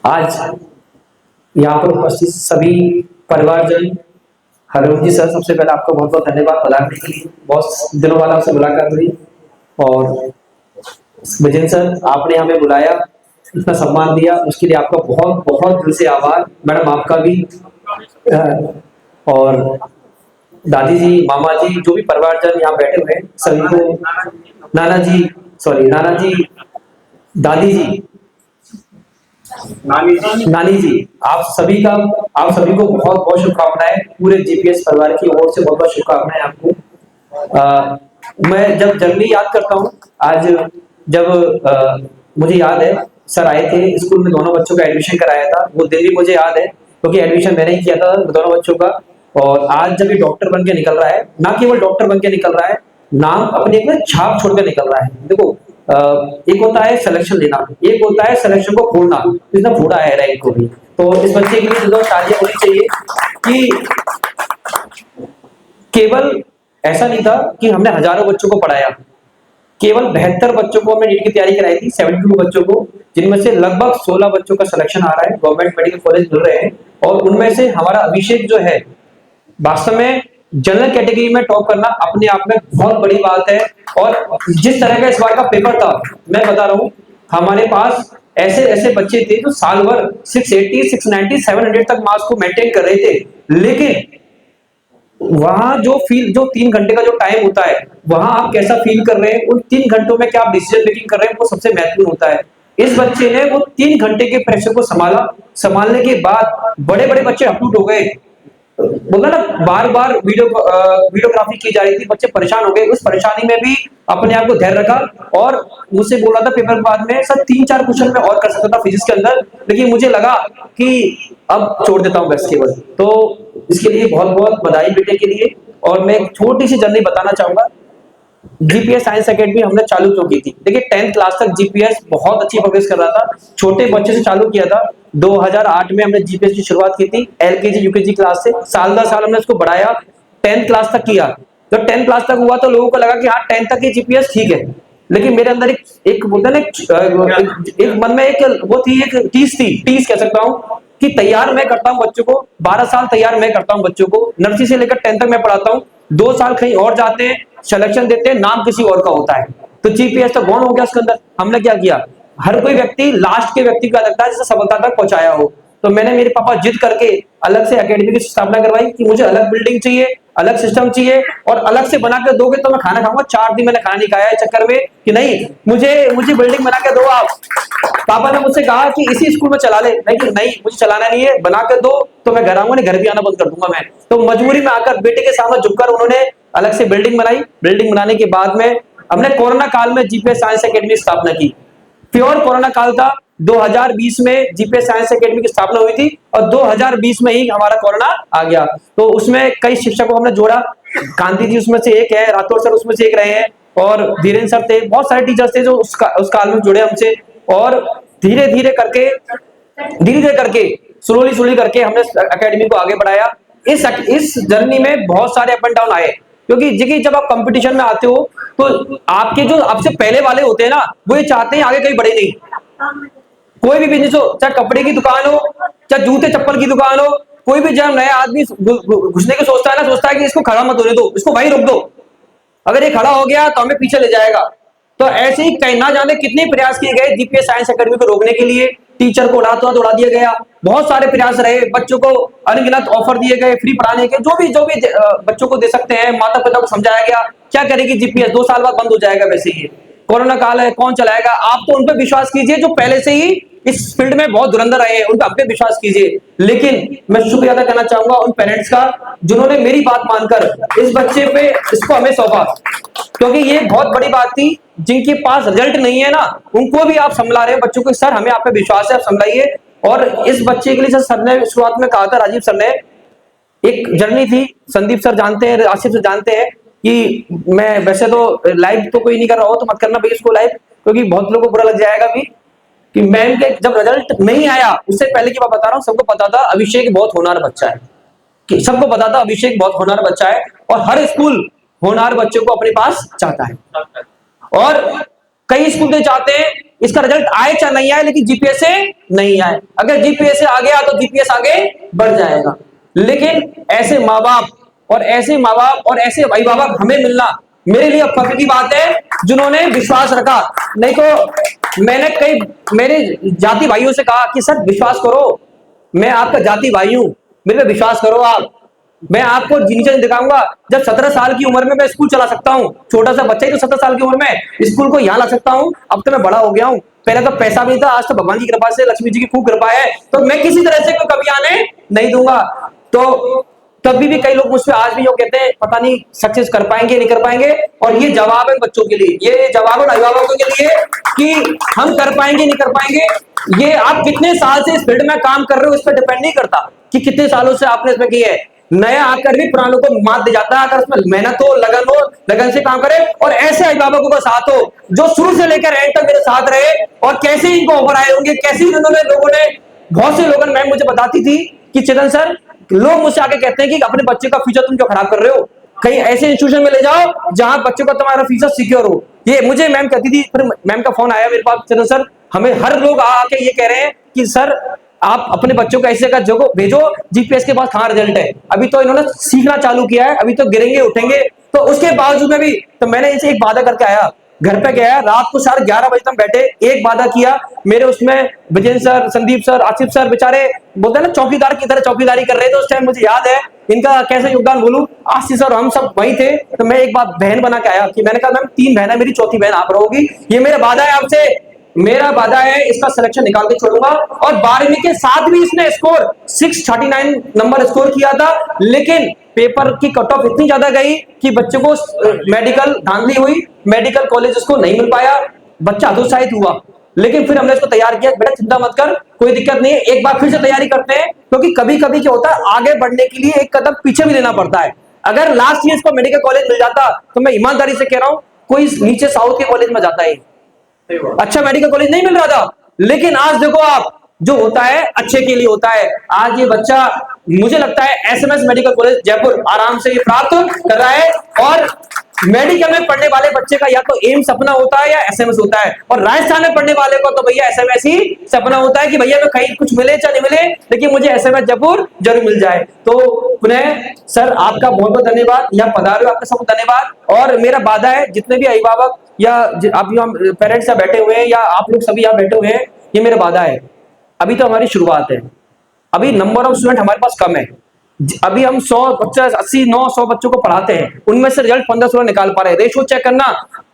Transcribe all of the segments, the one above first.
आज यहाँ पर उपस्थित सभी परिवारजन, हरिओम जी सर, सबसे पहले आपको बहुत बहुत धन्यवाद बुलाने के लिए। बहुत दिनों बाद आपसे मुलाकात हुई। और विजय सर, आपने हमें बुलाया, इतना सम्मान दिया, उसके लिए आपका बहुत बहुत दिल से आभार। मैडम आपका भी। और दादी जी, मामा जी, जो भी परिवारजन यहाँ बैठे हुए हैं सभी को, नाना जी, सॉरी नाना जी, दादी जी, नानी जी, आप सभी को बहुत बहुत शुभकामनाएं। पूरे जीपीएस परिवार की ओर से बहुत बहुत शुभकामनाएं आपको। मैं जब जर्नी याद करता हूँ, आज जब मुझे याद है सर आए थे स्कूल में, दोनों बच्चों का एडमिशन कराया था। वो दिन भी मुझे याद है क्योंकि एडमिशन मैंने ही किया था दोनों बच्चों का। और आज जब ये डॉक्टर बन के निकल रहा है, ना केवल डॉक्टर बन के निकल रहा है, नाम अपने एक छाप छोड़ के निकल रहा है। देखो, एक होता है सिलेक्शन लेना, एक होता है सिलेक्शन को फोड़ना। इसने फोड़ा है रैंक को भी। तो इस बच्चे के लिए तालियां होनी चाहिए कि केवल ऐसा नहीं था कि हमने हजारों बच्चों को पढ़ाया, केवल 72 बच्चों को हमने नीट की तैयारी कराई थी, 72 बच्चों को, जिनमें से लगभग 16 बच्चों का सिलेक्शन आ रहा है, गवर्नमेंट मेडिकल कॉलेज मिल रहे हैं। और उनमें से हमारा अभिषेक जो है, वास्तव में जनरल कैटेगरी में टॉप करना अपने आप में बहुत बड़ी बात है। और जिस तरह का इस बार का पेपर था, मैं बता रहा हूं, हमारे पास ऐसे ऐसे बच्चे थे जो साल भर 680, 690, 700 तक मार्क्स को मेंटेन कर रहे थे। लेकिन वहां जो 3 घंटे का जो टाइम होता है, वहां आप कैसा फील कर रहे हैं, उन 3 घंटों में क्या आप डिसीजन मेकिंग कर रहे हैं, वो सबसे महत्वपूर्ण होता है। इस बच्चे ने वो 3 घंटे के प्रेशर को संभाला। संभालने के बाद बड़े बड़े बच्चे अपलूट हो गए। बोला ना, बार बार वीडियोग्राफी की जा रही थी, बच्चे परेशान हो गए। उस परेशानी में भी अपने आप को धैर्य रखा। और मुझसे बोल रहा था पेपर के बाद में, सर 3-4 क्वेश्चन में और कर सकता था फिजिक्स के अंदर, लेकिन मुझे लगा कि अब छोड़ देता हूँ बस केवल। तो इसके लिए बहुत बहुत बधाई बेटे के लिए। और मैं एक छोटी सी जर्नी बताना चाहूंगा। जीपीएस साइंस एकेडमी हमने चालू क्यों की थी? देखिए, 10th क्लास तक जीपीएस बहुत अच्छी प्रोग्रेस कर रहा था, छोटे बच्चे से चालू किया था। 2008 में हमने जीपीएस की शुरुआत की थी, एलकेजी यूकेजी क्लास से। साल दर साल हमने इसको बढ़ाया, 10th क्लास तक किया। जब 10th क्लास तक हुआ तो लोगों को लगा कि हाँ 10th तक की जीपीएस ठीक है। लेकिन मेरे अंदर एक बोलते ना, एक मन में एक वो थी, एक टीस कह सकता हूँ, कि तैयार मैं करता हूँ बच्चों को। 12 साल तैयार मैं करता हूँ बच्चों को, नर्सरी से लेकर 10th तक मैं पढ़ाता हूँ। 2 साल कहीं और जाते हैं, सिलेक्शन देते हैं, नाम किसी और का होता है। तो जीपीएस तो गौण हो गया उसके अंदर। हमने क्या किया, हर कोई व्यक्ति लास्ट के व्यक्ति का लगता है जिसे सफलता तक पहुंचाया हो। तो मैंने, मेरे पापा जिद करके अलग से एकेडमी की स्थापना करवाई कि मुझे अलग बिल्डिंग चाहिए, अलग सिस्टम चाहिए, और अलग से बना कर दोगे तो मैं खाना खाऊंगा। 4 दिन मैंने खाना नहीं खाया है चक्कर में कि नहीं, मुझे मुझे बिल्डिंग बना के दो आप। पापा ने मुझसे कहा कि इसी स्कूल में चला ले, नहीं नहीं मुझे चलाना नहीं है, बना कर दो तो मैं घर आऊंगा, नहीं घर भी आना बंद कर दूंगा मैं। तो मजबूरी में आकर बेटे के सामने झुककर उन्होंने अलग से बिल्डिंग बनाई। बिल्डिंग बनाने के बाद में हमने कोरोना काल में जीपीएस साइंस एकेडमी स्थापना की। प्योर कोरोना काल था। 2020 में जीपीएस साइंस एकेडमी की स्थापना हुई थी, और 2020 में ही हमारा कोरोना आ गया। तो उसमें कई शिक्षकों को हमने जोड़ा। कांति जी उसमें से एक है, राठौर सर उसमें से एक रहे हैं, और धीरेन्द्र सर थे, बहुत सारे टीचर्स थे जो उस काल में जुड़े हमसे। और धीरे धीरे करके स्लोली करके हमने एकेडमी को आगे बढ़ाया। इस जर्नी में बहुत सारे अप एंड डाउन आए, क्योंकि जब आप कंपटीशन में आते हो तो आपके जो आपसे पहले वाले होते हैं ना, वो ये चाहते हैं आगे कहीं बढ़े नहीं। कोई भी बिजनेस हो, चाहे कपड़े की दुकान हो, चाहे जूते चप्पल की दुकान हो, कोई भी जब नया आदमी घुसने की सोचता है ना, सोचता है कि इसको खड़ा मत होने दो, इसको वहीं रोक दो, अगर ये खड़ा हो गया तो हमें पीछे ले जाएगा। तो ऐसे ही कहीं ना जाने कितने प्रयास किए गए जीपीएस साइंस एकेडमी को रोकने के लिए। टीचर को उड़ा दिया गया, बहुत सारे प्रयास रहे, बच्चों को अनगिनत ऑफर दिए गए फ्री पढ़ाने के, जो भी बच्चों को दे सकते हैं। माता पिता को समझाया गया, क्या करेगी जीपीएस, 2 साल बाद बंद हो जाएगा, वैसे ही कोरोना काल है, कौन चलाएगा। आप तो उन पर विश्वास कीजिए जो पहले से ही इस फील्ड में बहुत धुरंधर रहे हैं, उन पर विश्वास कीजिए। लेकिन मैं शुक्रिया अदा करना चाहूंगा उन पेरेंट्स का जिन्होंने मेरी बात मानकर इस बच्चे पे इसको हमें सौंपा, क्योंकि ये बहुत बड़ी बात थी। जिनके पास रिजल्ट नहीं है ना, उनको भी आप संभला रहे हैं बच्चों को, सर हमें आप पे विश्वास है, आप संभलाइए। और इस बच्चे के लिए सर ने शुरुआत में कहा था, राजीव सर ने, एक जर्नी थी। संदीप सर जानते हैं, आसिफ सर जानते हैं कि मैं वैसे तो लाइव तो कोई नहीं कर रहा हो तो मत करना भाई इसको लाइव, क्योंकि बहुत लोगों को बुरा लग जाएगा भी कि मैम के जब रिजल्ट नहीं आया उससे पहले की बात बता रहा हूँ, सबको पता था अभिषेक बहुत होनहार बच्चा है, कि सबको पता था अभिषेक बहुत होनहार बच्चा है, और हर स्कूल होनहार बच्चों को अपने पास चाहता है। और कई स्कूल तो चाहते हैं इसका रिजल्ट आए चाहे नहीं आए, लेकिन जीपीएस से नहीं आए। अगर जीपीएस से आ गया तो जीपीएस आगे बढ़ जाएगा। लेकिन ऐसे माँ बाप और ऐसे माँ बाप और ऐसे अभिभावक हमें मिलना मेरे लिए फख्र की बात है, जिन्होंने विश्वास रखा। नहीं तो मैंने कई मेरे जाति भाइयों से कहा कि सर विश्वास करो, मैं आपका जाति भाई हूं, मेरे पे विश्वास करो आप, मैं आपको नीचे दिखाऊंगा। जब 17 साल की उम्र में मैं स्कूल चला सकता हूँ, छोटा सा बच्चा ही तो 17 साल की उम्र में स्कूल को यहाँ ला सकता हूँ। अब तो मैं बड़ा हो गया हूँ, पहले तो पैसा भी था, आज तो भगवान की कृपा से, लक्ष्मी जी की खूब कृपा है, तो मैं किसी तरह से कोई कभी आने नहीं दूंगा। तो तभी भी कई लोग मुझसे आज भी जो कहते हैं पता नहीं सक्सेस कर पाएंगे नहीं कर पाएंगे, और ये जवाब है बच्चों के लिए, ये जवाब है अभिभावकों के लिए कि हम कर पाएंगे नहीं कर पाएंगे। ये आप कितने साल से इस फील्ड में काम कर रहे हो, इस पर डिपेंड नहीं करता कि कितने सालों से आपने इसमें किया है। नया आकर भी पुरानों को मात दे जाता है, अगर उसमें मेहनत हो, लगन से काम करे, और ऐसे अभिभावकों का साथ हो जो शुरू से लेकर एंड तक मेरे साथ रहे। और कैसे इनको ऑफर आए होंगे, कैसे इन्होंने लोगों ने, बहुत से लोगों ने, मैम मुझे बताती थी कि चेतन सर, लोग मुझसे आके कहते हैं कि अपने बच्चे का फ्यूचर तुम क्यों खराब कर रहे हो, कहीं ऐसे इंस्टीट्यूशन में ले जाओ जहां बच्चों का तुम्हारा फ्यूचर सिक्योर हो। ये मुझे मैम कहती थी। फिर मैम का फोन आया मेरे पास, चेतन सर हमें हर लोग आके ये कह रहे हैं कि सर आप अपने बच्चों को ऐसे का जगह भेजो, जीपीएस के पास कहां रिजल्ट है, अभी तो इन्होंने सीखना चालू किया है, अभी तो गिरेंगे उठेंगे। तो उसके बावजूद में भी तो मैंने इनसे एक वादा करके आया, घर पे गया, रात को 11:30 बजे तक बैठे, एक वादा किया मेरे उसमें Vijay sir, Sandeep sir, Asif sir बेचारे बोलते हैं ना चौकीदार की तरह चौकीदारी कर रहे थे उस टाइम। मुझे याद है इनका कैसे योगदान बोलूं, आसिफ सर हम सब वही थे। तो मैं एक बात बहन बना के आया कि मैंने कहा मैम 3 बहन है, मेरी चौथी बहन आप रहोगी, ये मेरा वादा है आपसे, मेरा वादा है, इसका सिलेक्शन निकाल के छोड़ूंगा। और 12वीं के साथ भी इसने स्कोर 639 नंबर स्कोर किया था, लेकिन पेपर की कट ऑफ इतनी ज्यादा गई कि बच्चे को मेडिकल धांधली हुई, मेडिकल कॉलेज उसको नहीं मिल पाया, बच्चा हतोत्साहित हुआ। लेकिन फिर हमने इसको तैयार किया, बेटा चिंता मत कर, कोई दिक्कत नहीं है, एक बार फिर से तैयारी करते हैं, क्योंकि कभी कभी क्या होता है आगे बढ़ने के लिए एक कदम पीछे भी लेना पड़ता है। अगर लास्ट ईयर इसको मेडिकल कॉलेज मिल जाता तो मैं ईमानदारी से कह रहा हूं कोई नीचे साउथ के कॉलेज में जाता है, अच्छा मेडिकल कॉलेज नहीं मिल रहा था। लेकिन आज देखो आप, जो होता है अच्छे के लिए होता है। आज ये बच्चा मुझे लगता है एसएमएस मेडिकल कॉलेज जयपुर आराम से ये प्राप्त कर रहा है, और मेडिकल में पढ़ने वाले बच्चे का या तो एम सपना होता है या एसएमएस होता है, और राजस्थान में पढ़ने वाले को तो भैया एसएमएस ही सपना होता है कि भैया तो कहीं कुछ मिले चाहे नहीं मिले, लेकिन मुझे एसएमएस जयपुर जरूर मिल जाए। तो पुनः सर आपका बहुत बहुत धन्यवाद, या पधारे आपका सबको धन्यवाद। और मेरा वादा है जितने भी अभिभावक या आप पेरेंट्स यहाँ बैठे हुए हैं या आप लोग सभी यहाँ बैठे हुए हैं, ये मेरा वादा है, अभी तो हमारी शुरुआत है, अभी नंबर ऑफ स्टूडेंट हमारे पास कम है, अभी हम 100 बच्चा 80 900 बच्चों को पढ़ाते हैं, उनमें से रिजल्ट 15-16 निकाल पा रहे हैं। रेशो चेक करना,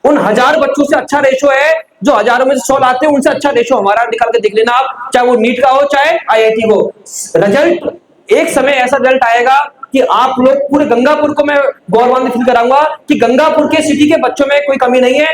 उन 1000 बच्चों से अच्छा रेशो है, जो हजारों में से 100 लाते हैं, उनसे अच्छा रेशो हमारा निकाल के देख लेना आप, चाहे वो नीट का हो चाहे आईआईटी हो। रिजल्ट एक समय ऐसा रिजल्ट आएगा कि आप लोग पूरे गंगापुर को मैं गौरवान्वित फील कराऊंगा कि गंगापुर के सिटी के बच्चों में कोई कमी नहीं है।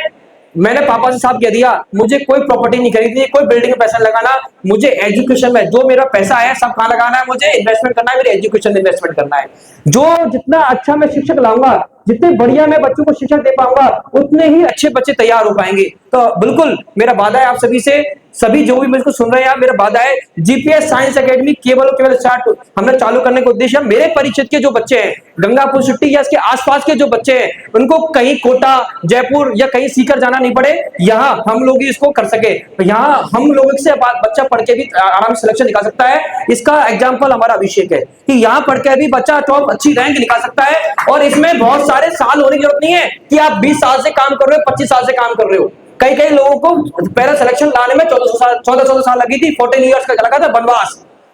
मैंने पापा से साफ कह दिया, मुझे कोई प्रॉपर्टी नहीं खरीदनी, कोई बिल्डिंग में पैसा लगाना, मुझे एजुकेशन में जो मेरा पैसा है सब कहां लगाना है, मुझे इन्वेस्टमेंट करना है, मेरे एजुकेशन में इन्वेस्टमेंट करना है। जो जितना अच्छा मैं शिक्षक लाऊंगा, जितने बढ़िया मैं बच्चों को शिक्षा दे पाऊंगा, उतने ही अच्छे बच्चे तैयार हो पाएंगे। तो बिल्कुल मेरा वादा है आप सभी से, सभी जो भी मुझको सुन रहे हैं, मेरा वादा है जीपीएस साइंस एकेडमी केवल स्टार्ट हमने चालू करने का उद्देश्य, मेरे परिचित के जो बच्चे हैं गंगापुर सिटी या इसके आसपास के जो बच्चे हैं, उनको कहीं कोटा जयपुर या कहीं सीकर जाना नहीं पड़े, यहाँ हम लोग ही इसको कर सके। तो यहाँ हम लोग से बच्चा पढ़ के भी आराम से सिलेक्शन निकाल सकता है। इसका एग्जाम्पल हमारा अभिषेक है कि यहाँ पढ़ के भी बच्चा टॉप अच्छी रैंक निकाल सकता है, और इसमें बहुत सारे साल होने की जरूरत नहीं है कि आप 20 साल से काम कर रहे हो, 25 साल से काम कर रहे हो। कई कई लोगों को पहला सिलेक्शन लाने में 14 साल लगी थी, 14 ईयर्स का लगा था वनवास,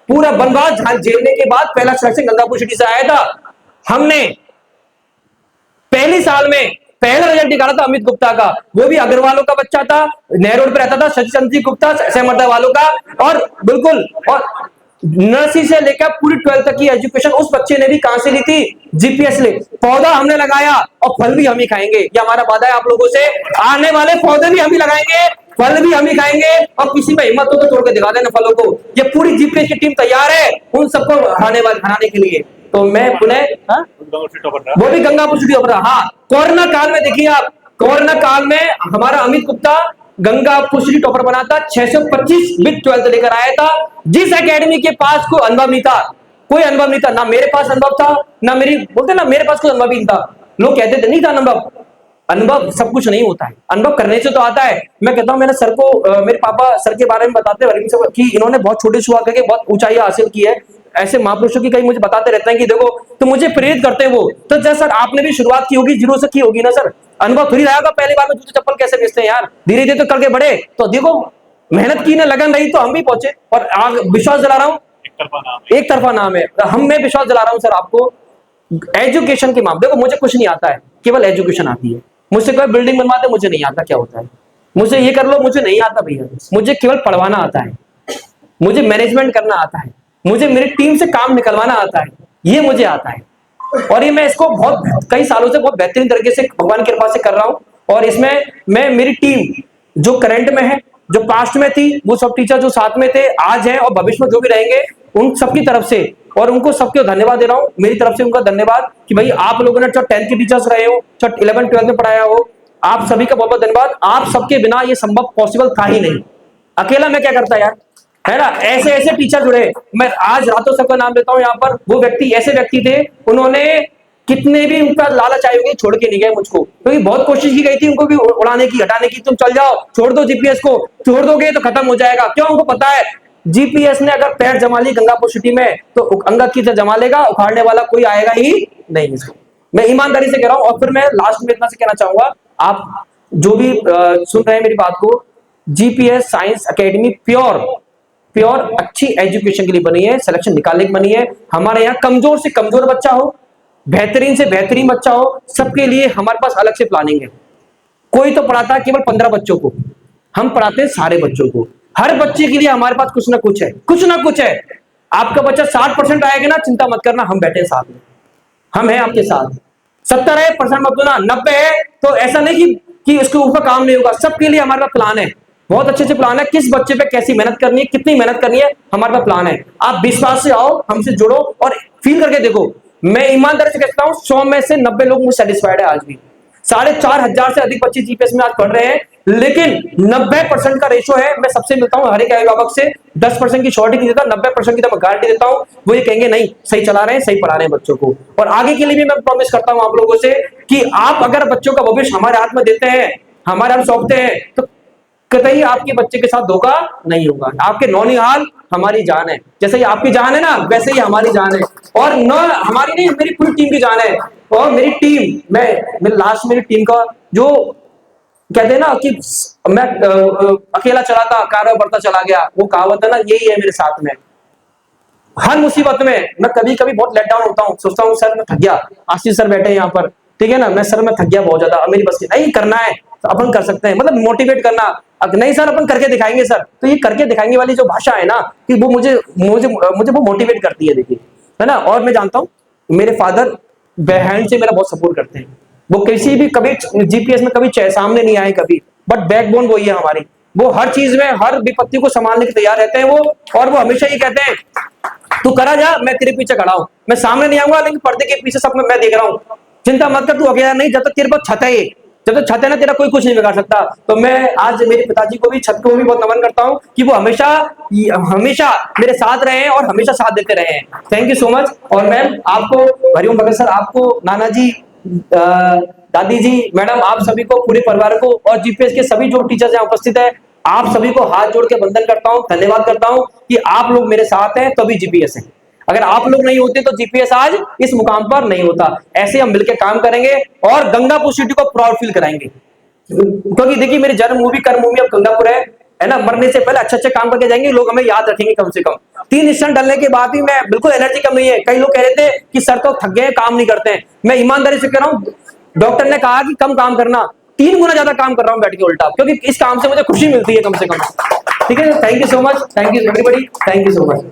पूरा वनवास झेलने के बाद पहला सिलेक्शन गंगापुर सिटी से आया था। हमने पहली साल में पहला रिजल्ट निकाला था अमित गुप्ता का, वो भी अग्रवालों का बच्चा था, नहर रोड पे रहता था, सचिचंद्र गुप्ता सहमर्दा वालों का, और बिल्कुल और नर्सरी से लेकर पूरी 12th तक की एजुकेशन उस बच्चे ने भी कहां से ली थी, जीपीएस ले। पौधा हमने लगाया और फल भी हम ही खाएंगे, ये हमारा वादा है आप लोगों से। आने वाले पौधे भी हम ही लगाएंगे, फल भी हम ही खाएंगे, और किसी में हिम्मत हो तो तोड़ के दिखा देना फलों को। ये पूरी जीपीएस की टीम तैयार है उन सबको हराने के लिए। तो मैं पुनः वो भी गंगापुर सिटी टॉपर। हाँ, कोरोना काल में देखिए आप, कोरोना काल में हमारा अमित गुप्ता गंगापुर सिटी टॉपर बना था, 625 विद 12th लेकर आया था। जिस एकेडमी के पास कोई अनुभव नहीं था, कोई अनुभव नहीं था, ना मेरे पास अनुभव था, ना मेरी बोलते ना मेरे पास कोई अनुभव नहीं था, लोग कहते थे नहीं था अनुभव, अनुभव सब कुछ नहीं होता है, अनुभव करने से तो आता है। मैं कहता हूं, मैंने सर को मेरे पापा सर के बारे में बताते हैं कि इन्होंने बहुत छोटे से हुआ करके बहुत ऊंचाई हासिल की है। ऐसे महापुरुषों की कई मुझे बताते रहते हैं कि देखो, तो मुझे प्रेरित करते हैं वो। तो जैसे सर आपने भी शुरुआत की होगी, जीरो से की होगी ना सर, अनुभव थोड़ी रहेगा पहली बार में जूते चप्पल कैसे बेचते हैं यार, धीरे धीरे तो करके बढ़े। तो देखो, मेहनत की ना, लगन रही तो हम भी पहुंचे। और आग विश्वास दिला रहा हूँ, एक तरफा नाम है। हम मैं विश्वास दिला रहा हूँ सर आपको, एजुकेशन के मामले, देखो मुझे कुछ नहीं आता है, केवल एजुकेशन आती है। मुझसे कोई बिल्डिंग बनवा दे, मुझे नहीं आता क्या होता है। मुझे ये कर लो, मुझे नहीं आता भैया। मुझे केवल पढ़वाना आता है, मुझे मैनेजमेंट करना आता है, मुझे मेरी टीम से काम निकलवाना आता है, ये मुझे आता है। और ये मैं इसको बहुत कई सालों से बहुत बेहतरीन तरीके से भगवान की कृपा से कर रहा हूं। और इसमें मैं, मेरी टीम जो करंट में है, जो पास्ट में थी, वो सब टीचर जो साथ में थे, आज हैं और भविष्य में जो भी रहेंगे, उन सबकी तरफ से और उनको सबको धन्यवाद दे रहा हूं। मेरी तरफ से उनका धन्यवाद कि भाई आप लोगों ने चाहे 10th के टीचर्स रहे हो, चाहे 11 12 में पढ़ाया हो, आप सभी का बहुत बहुत धन्यवाद। आप सबके बिना ये संभव पॉसिबल था ही नहीं। अकेला मैं क्या करता यार, है ना। ऐसे ऐसे टीचर जुड़े, मैं आज रातों सबका नाम लेता हूं यहाँ पर। वो व्यक्ति ऐसे व्यक्ति थे, उन्होंने कितने भी उनका लालच आए होंगे, छोड़ के नहीं गए मुझको, क्योंकि बहुत कोशिश की गई थी उनको भी उड़ाने की, हटाने की। तुम चल जाओ, छोड़ दो जीपीएस को, छोड़ दोगे तो खत्म हो जाएगा। क्यों, उनको पता है जीपीएस ने अगर पैर जमा ली गंगापुर सिटी में, तो अंगद की तरह जमा लेगा, उखाड़ने वाला कोई आएगा ही नहीं इसको। मैं ईमानदारी से कह रहा हूं। और फिर मैं लास्ट में इतना से कहना चाहूंगा, आप जो भी सुन रहे हैं मेरी बात को, GPS science academy pure pure अच्छी एजुकेशन के लिए बनी है, सिलेक्शन निकालने की बनी है। हमारे यहाँ कमजोर से कमजोर बच्चा हो, बेहतरीन से बेहतरीन बच्चा हो, सबके लिए हमारे पास अलग से प्लानिंग है। कोई तो पढ़ाता है केवल 15 बच्चों को, हम पढ़ाते हैं सारे बच्चों को। हर बच्चे के लिए हमारे पास कुछ ना कुछ है, कुछ ना कुछ है। आपका बच्चा 60% आएगा ना, चिंता मत करना, हम बैठे साथ में, हम हैं आपके साथ। 70% मत बोलना, 90 है तो ऐसा नहीं कि उसके ऊपर काम नहीं होगा। सबके लिए हमारे पास प्लान है, बहुत अच्छे से प्लान है। किस बच्चे पे कैसी मेहनत करनी है, कितनी मेहनत करनी है, हमारे पास प्लान है। आप विश्वास से आओ, हमसे जुड़ो और फील करके देखो। मैं ईमानदारी से कहता हूं, 100 में से 90 लोग मुझे सेटिस्फाइड है आज भी। 4,500 से अधिक बच्चे जीपीएस में आज पढ़ रहे हैं, लेकिन 90% का रेशो है। मैं सबसे मिलता हूं, हर एक अभिभावक से 10% की शॉर्टी नहीं देता, 90% की तो मैं गारंटी देता हूं। वो ये कहेंगे नहीं, सही चला रहे हैं, सही पढ़ा रहे हैं बच्चों को। और आगे के लिए भी मैं प्रॉमिस करता हूं आप लोगों से कि आप अगर बच्चों का भविष्य हमारे हाथ में देते हैं, हमारे हाथ सौंपते हैं, तो कतई आपके बच्चे के साथ धोखा नहीं होगा। आपके नौनिहाल हमारी जान है, जैसे ही आपकी जान है ना, वैसे ही हमारी जान है। और न हमारी नहीं, मेरी पूरी टीम की जान है। और मेरी टीम, मैं लास्ट मेरी टीम का जो कहते हैं ना कि मैं अकेला चला था, कारवा बढ़ता चला गया, वो कहावत है ना, यही है मेरे साथ में। हर मुसीबत में मैं कभी कभी बहुत लेट डाउन होता हूँ, सोचता हूँ सर मैं थक गया। आशीष सर बैठे हैं यहाँ पर, ठीक है ना, मैं सर मैं थक गया बहुत ज्यादा, अब मेरी बस की नहीं, करना है तो अपन कर सकते हैं, मतलब मोटिवेट करना। नहीं सर अपन करके दिखाएंगे सर, तो ये करके दिखाएंगे वाली जो भाषा है ना, कि वो मुझे मुझे मुझे वो मोटिवेट करती है, देखिए, है ना। और मैं जानता हूँ मेरे फादर बहन से मेरा बहुत सपोर्ट करते हैं। वो किसी भी कभी जीपीएस में कभी सामने नहीं आए कभी, बट बैकबोन वही है हमारी। वो हर चीज में, हर विपत्ति को संभालने के तैयार रहते हैं वो। और वो हमेशा ये कहते हैं, तू करा जा, मैं तेरे पीछे खड़ा हूं, मैं सामने नहीं आऊंगा, लेकिन पर्दे के पीछे सब मैं देख रहा हूं। चिंता मत कर, तू अकेला नहीं, जब तक तेरे पास छत है, जब तक छत है ना, तेरा कोई कुछ नहीं बिगाड़ सकता। तो मैं आज मेरे पिताजी को भी, छत को भी बहुत नमन करता हूं कि वो हमेशा हमेशा मेरे साथ रहे हैं और हमेशा साथ देते रहे हैं। Thank you so much. और मैम आपको, हरिओम भगत सर आपको, नाना जी, दादी जी, मैडम, आप सभी को, पूरे परिवार को, और जीपीएस के सभी जो टीचर्स यहाँ उपस्थित है, आप सभी को हाथ जोड़ के वंदन करता हूं, धन्यवाद करता हूं कि आप लोग मेरे साथ हैं तभी जीपीएस है। अगर आप लोग नहीं होते तो जीपीएस आज इस मुकाम पर नहीं होता। ऐसे हम मिलकर काम करेंगे और गंगापुर सिटी को प्राउड फील कराएंगे। क्योंकि देखिए, मेरी जन्मभूमि कर्मभूमि अब गंगापुर है ना। मरने से पहले अच्छे अच्छे काम करके जाएंगे, लोग हमें याद रखेंगे कम से कम। 3 इंस्टेंट डलने के बाद भी मैं बिल्कुल एनर्जी कम नहीं है। कई लोग कह रहे थे कि सर तो थक गए, काम नहीं करते हैं। मैं ईमानदारी से कह रहा हूँ, डॉक्टर ने कहा कि कम काम करना, 3 गुना ज्यादा काम कर रहा हूँ बैठ के उल्टा, क्योंकि इस काम से मुझे खुशी मिलती है कम से कम। ठीक है, thank you so much, thank you everybody, thank you so much.